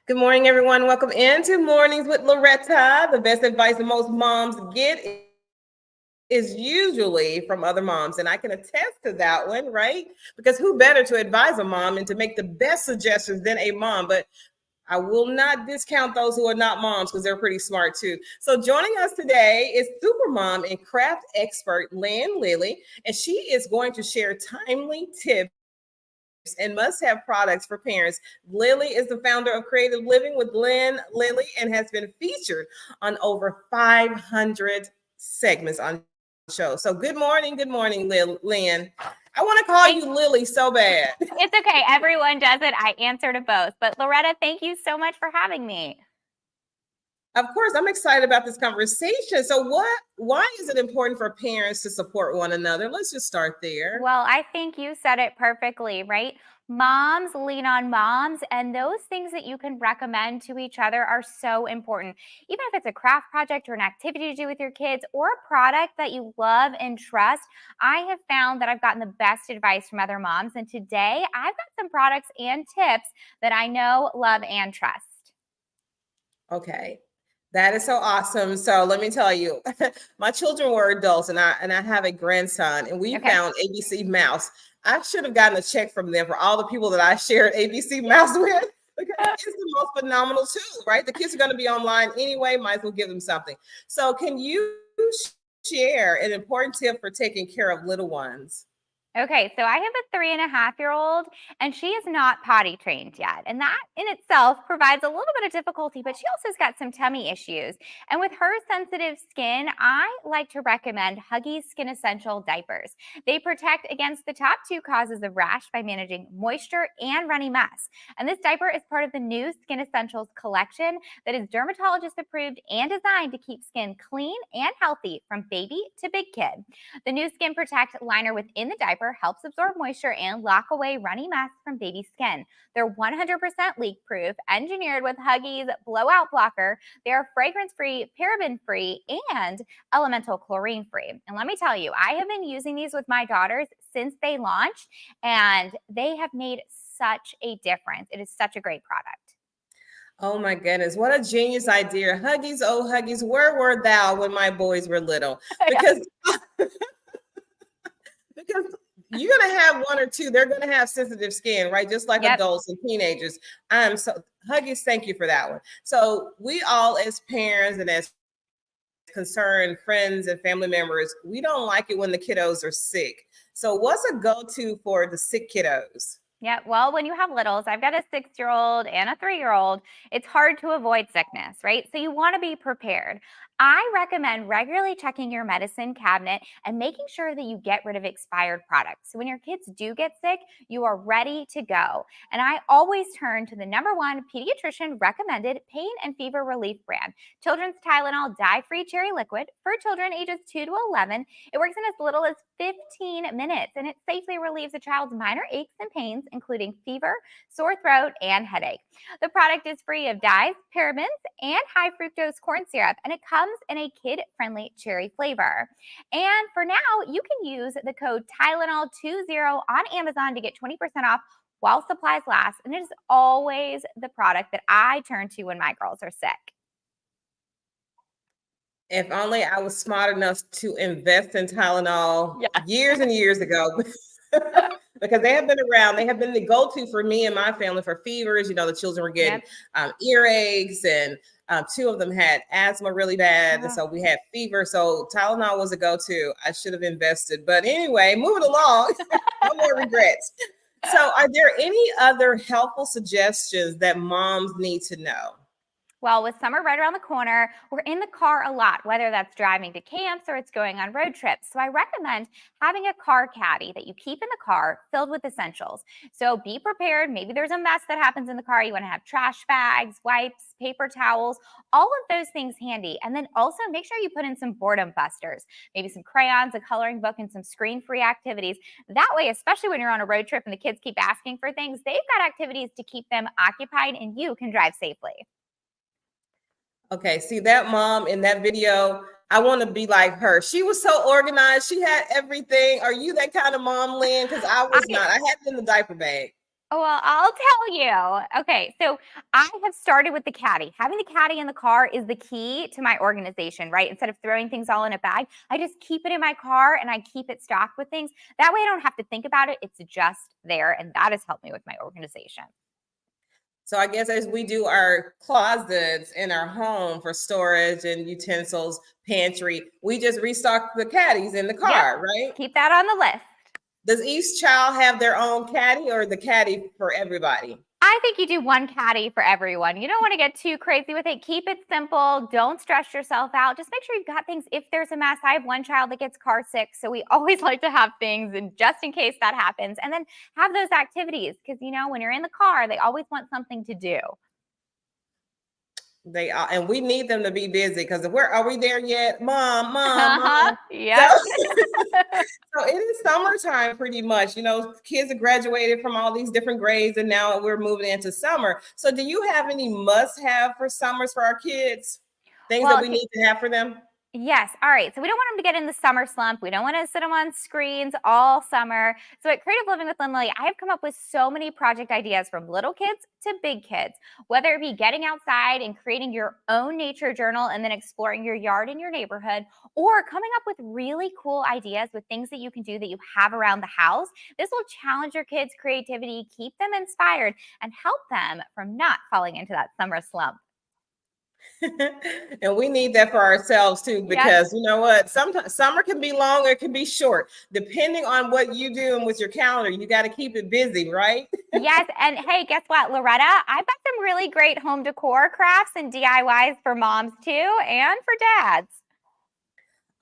Good morning, everyone. Welcome into Mornings with Loretta. The best advice that most moms get is usually from other moms. And I can attest to that one, right? Because who better to advise a mom and to make the best suggestions than a mom? But I will not discount those who are not moms because they're pretty smart too. So joining us today is super mom and craft expert Lynn Lilly, and she is going to share timely tips and must-have products for parents. Lily is the founder of Creative Living with Lynn Lilly and has been featured on over 500 segments on shows. So good morning, Lynn. I want to call you Lily so bad. It's okay. Everyone does it. I answer to both. But Loretta, thank you so much for having me. Of course, I'm excited about this conversation. So why is it important for parents to support one another? Let's just start there. Well, I think you said it perfectly, right? Moms lean on moms, and those things that you can recommend to each other are so important. Even if it's a craft project or an activity to do with your kids or a product that you love and trust, I have found that I've gotten the best advice from other moms. And today I've got some products and tips that I know, love, and trust. Okay. That is so awesome. So let me tell you, my children were adults and I have a grandson and we found ABC Mouse. I should have gotten a check from them for all the people that I shared ABC Mouse with because it's the most phenomenal tool, right? The kids are going to be online anyway, might as well give them something. So can you share an important tip for taking care of little ones? Okay, so I have a 3.5-year-old, and she is not potty trained yet. And that in itself provides a little bit of difficulty, but she also has got some tummy issues. And with her sensitive skin, I like to recommend Huggies Skin Essential diapers. They protect against the top two causes of rash by managing moisture and runny mess. And this diaper is part of the new Skin Essentials collection that is dermatologist approved and designed to keep skin clean and healthy from baby to big kid. The new Skin Protect liner within the diaper helps absorb moisture and lock away runny mess from baby skin. They're 100% leak-proof, engineered with Huggies blowout blocker. They are fragrance-free, paraben-free, and elemental chlorine-free. And let me tell you, I have been using these with my daughters since they launched, and they have made such a difference. It is such a great product. Oh my goodness, what a genius idea. Huggies, oh Huggies, where were thou when my boys were little? Because because you're going to have one or two, they're going to have sensitive skin, right? Just like adults and teenagers. Huggies, thank you for that one. So we all as parents and as concerned friends and family members, we don't like it when the kiddos are sick. So what's a go-to for the sick kiddos? Yeah, well, when you have littles, I've got a 6-year-old and a 3-year-old, it's hard to avoid sickness, right? So you want to be prepared. I recommend regularly checking your medicine cabinet and making sure that you get rid of expired products. So when your kids do get sick, you are ready to go. And I always turn to the #1 pediatrician recommended pain and fever relief brand, Children's Tylenol Dye-Free Cherry Liquid for children ages 2 to 11. It works in as little as 15 minutes, and it safely relieves a child's minor aches and pains, including fever, sore throat, and headache. The product is free of dyes, parabens, and high fructose corn syrup, and it comes in a kid-friendly cherry flavor. And for now, you can use the code Tylenol20 on Amazon to get 20% off while supplies last, and it is always the product that I turn to when my girls are sick. If only I was smart enough to invest in Tylenol years and years ago. Because they have been around. They have been the go-to for me and my family for fevers. You know, the children were getting earaches, and 2 of them had asthma really bad. And so we had fever. So Tylenol was a go-to. I should have invested. But anyway, moving along, no more regrets. So are there any other helpful suggestions that moms need to know? Well, with summer right around the corner, we're in the car a lot, whether that's driving to camps or it's going on road trips. So I recommend having a car caddy that you keep in the car filled with essentials. So be prepared. Maybe there's a mess that happens in the car. You want to have trash bags, wipes, paper towels, all of those things handy. And then also make sure you put in some boredom busters, maybe some crayons, a coloring book, and some screen-free activities. That way, especially when you're on a road trip and the kids keep asking for things, they've got activities to keep them occupied and you can drive safely. Okay, see that mom in that video, I want to be like her. She was so organized. She had everything. Are you that kind of mom, Lynn? Because I was not. I had it in the diaper bag. Oh, well, I'll tell you. Okay, so I have started with the caddy. Having the caddy in the car is the key to my organization, right? Instead of throwing things all in a bag, I just keep it in my car and I keep it stocked with things. That way I don't have to think about it. It's just there. And that has helped me with my organization. So I guess as we do our closets in our home for storage and utensils, pantry, we just restock the caddies in the Yep, car, right? keep that on the list. Does each child have their own caddy or the caddy for everybody? I think you do one caddy for everyone. You don't want to get too crazy with it. Keep it simple. Don't stress yourself out. Just make sure you've got things if there's a mess. I have one child that gets car sick, so we always like to have things and just in case that happens. And then have those activities because when you're in the car, they always want something to do. They are, and we need them to be busy because where are we there yet? Mom, mom, Uh-huh. mom. So, Yep. so it is summertime pretty much. Kids have graduated from all these different grades and now we're moving into summer. So do you have any must-have for summers for our kids? Things that Well, we need to have for them? yes. All right. So we don't want them to get in the summer slump. We don't want to sit them on screens all summer. So at Creative Living with Lynn Lilly, I have come up with so many project ideas from little kids to big kids, whether it be getting outside and creating your own nature journal and then exploring your yard in your neighborhood, or coming up with really cool ideas with things that you can do that you have around the house. This will challenge your kids' creativity, keep them inspired, and help them from not falling into that summer slump. And we need that for ourselves too, Yep. because you know what? Sometimes summer can be long or it can be short, depending on what you do and with your calendar. You got to keep it busy, right? Yes, and hey, guess what, Loretta? I've got some really great home decor crafts and DIYs for moms too, and for dads.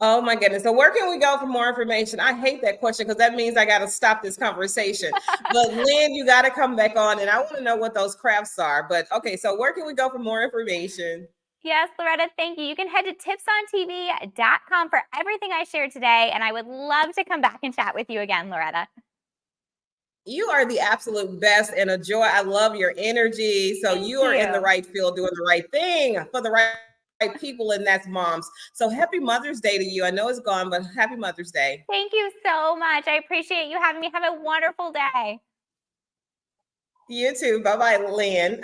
Oh my goodness. So where can we go for more information? I hate that question because that means I got to stop this conversation. But Lynn, you got to come back on and I want to know what those crafts are. But okay, so where can we go for more information? Yes, Loretta, thank you. You can head to tipsontv.com for everything I shared today, and I would love to come back and chat with you again, Loretta. You are the absolute best and a joy. I love your energy. So Thank you are in the you. right field doing the right thing for the right people, and that's moms. So happy Mother's Day to you. I know it's gone, but happy Mother's Day. Thank you so much. I appreciate you having me. Have a wonderful day. You too. Bye-bye, Lynn.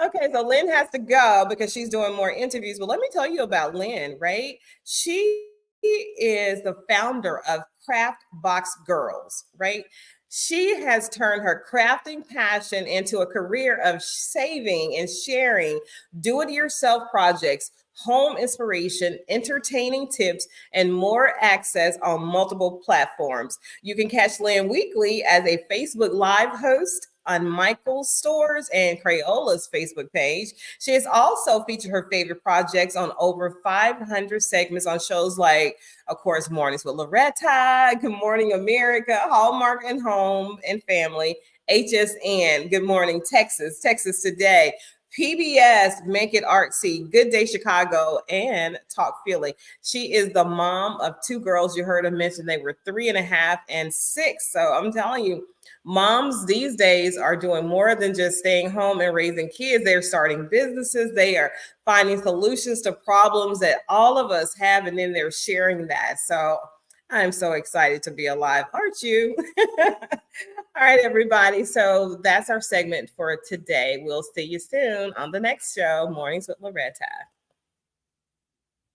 Okay, so Lynn has to go because she's doing more interviews. But let me tell you about Lynn, right? She is the founder of Craft Box Girls, right? She has turned her crafting passion into a career of saving and sharing do it yourself projects, home inspiration, entertaining tips, and more access on multiple platforms. You can catch Lynn weekly as a Facebook Live host on Michael's Stores and Crayola's Facebook page. She has also featured her favorite projects on over 500 segments on shows like, of course, Mornings with Loretta, Good Morning America, Hallmark and Home and Family, HSN, Good Morning Texas, Texas Today, PBS, Make It Artsy, Good Day Chicago, and Talk Philly. She is the mom of two girls. You heard her mention they were 3.5 and 6. So I'm telling you, moms these days are doing more than just staying home and raising kids. They're starting businesses. They are finding solutions to problems that all of us have, and then they're sharing that. So I'm so excited to be alive. Aren't you? All right, everybody. So that's our segment for today. We'll see you soon on the next show, Mornings with Loretta.